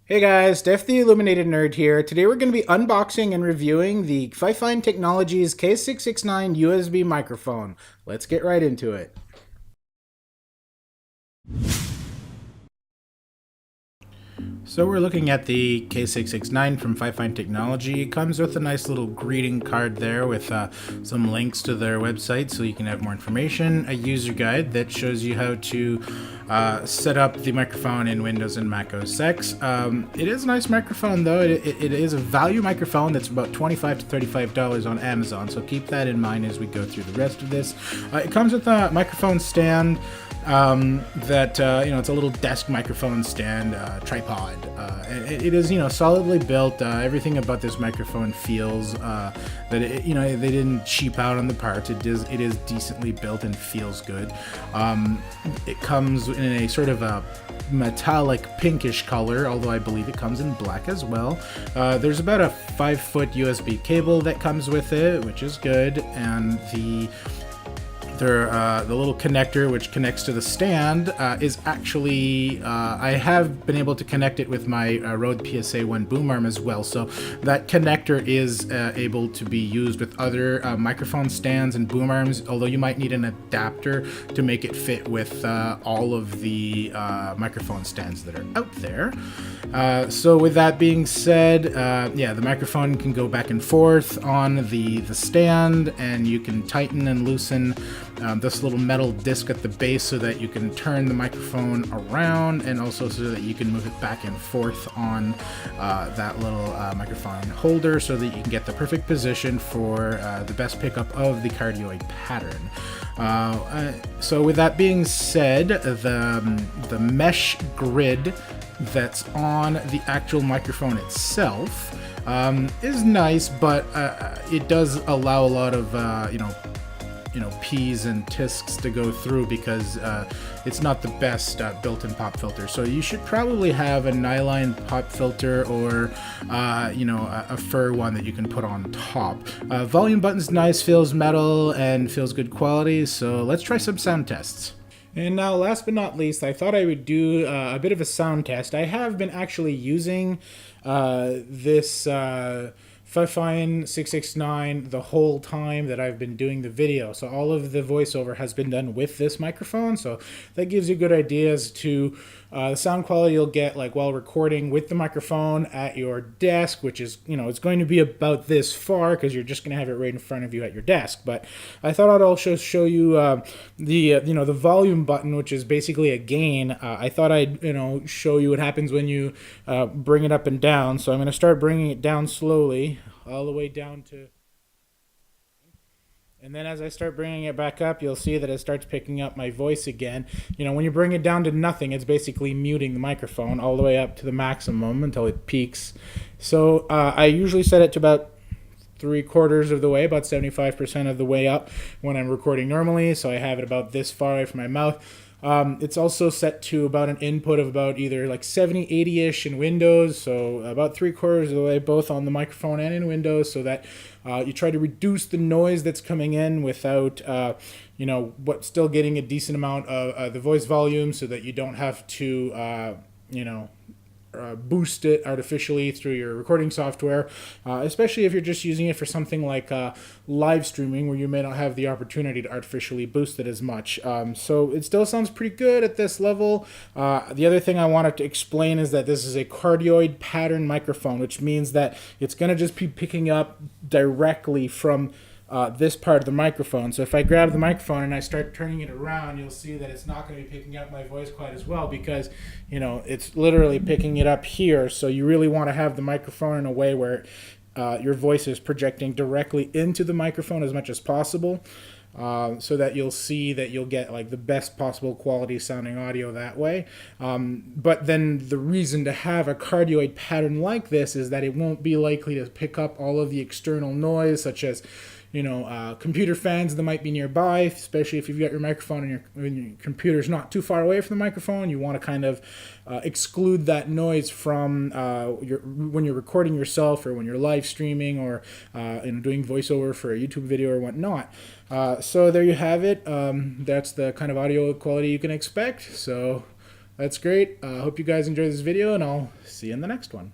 Hey guys, Def the Illuminated Nerd here. Today we're going to be unboxing and reviewing the FiFine Technologies K669 USB microphone. Let's get right into it. So we're looking at the K669 from FiFine Technology. It comes with a nice little greeting card there with some links to their website so you can have more information, a user guide that shows you how to set up the microphone in Windows and Mac OS X. It is a nice microphone though. It is a value microphone that's about $25 to $35 on Amazon, so keep that in mind as we go through the rest of this. It comes with a microphone stand it's a little desk microphone stand tripod. It is solidly built. Everything about this microphone feels that they didn't cheap out on the parts. It is decently built and feels good. It comes in a sort of a metallic pinkish color, although I believe it comes in black as well. There's about a 5-foot USB cable that comes with it, which is good, and the little connector which connects to the stand is actually, I have been able to connect it with my Rode PSA-1 boom arm as well, so that connector is able to be used with other microphone stands and boom arms, although you might need an adapter to make it fit with all of the microphone stands that are out there. So with that being said, the microphone can go back and forth on the stand, and you can tighten and loosen this little metal disc at the base so that you can turn the microphone around, and also so that you can move it back and forth on that little microphone holder so that you can get the perfect position for the best pickup of the Cardioid Pattern. So with that being said, the mesh grid that's on the actual microphone itself is nice, but it does allow a lot of P's and tisks to go through because it's not the best built-in pop filter. So you should probably have a nylon pop filter or a fur one that you can put on top. Volume button's nice, feels metal, and feels good quality. So let's try some sound tests. And now, last but not least, I thought I would do a bit of a sound test. I have been actually using this FiFine K669 the whole time that I've been doing the video. So all of the voiceover has been done with this microphone. So that gives you a good idea as to the sound quality you'll get while recording with the microphone at your desk, which is, it's going to be about this far because you're just going to have it right in front of you at your desk. But I thought I'd also show you the volume button, which is basically a gain. I thought I'd show you what happens when you bring it up and down. So I'm going to start bringing it down slowly, all the way down to, and then as I start bringing it back up, you'll see that it starts picking up my voice again. When you bring it down to nothing, it's basically muting the microphone all the way up to the maximum until it peaks. So I usually set it to about 3/4 of the way, about 75% of the way up when I'm recording normally. So I have it about this far away from my mouth. It's also set to about an input of about either 70, 80-ish in Windows, so about 3/4 of the way both on the microphone and in Windows, so that you try to reduce the noise that's coming in without, but still getting a decent amount of the voice volume, so that you don't have to, boost it artificially through your recording software, especially if you're just using it for something like live streaming, where you may not have the opportunity to artificially boost it as much. So it still sounds pretty good at this level. The other thing I wanted to explain is that this is a Cardioid Pattern microphone, which means that it's going to just be picking up directly from this part of the microphone. So if I grab the microphone and I start turning it around, you'll see that it's not going to be picking up my voice quite as well, because it's literally picking it up here. So you really want to have the microphone in a way where your voice is projecting directly into the microphone as much as possible, so that you'll see that you'll get the best possible quality sounding audio that way. But then the reason to have a Cardioid pattern like this is that it won't be likely to pick up all of the external noise, such as computer fans that might be nearby, especially if you've got your microphone and your computer's not too far away from the microphone. You want to kind of exclude that noise from when you're recording yourself, or when you're live streaming, or doing voiceover for a YouTube video or whatnot. So there you have it. That's the kind of audio quality you can expect. So That's great. Hope you guys enjoyed this video, and I'll see you in the next one.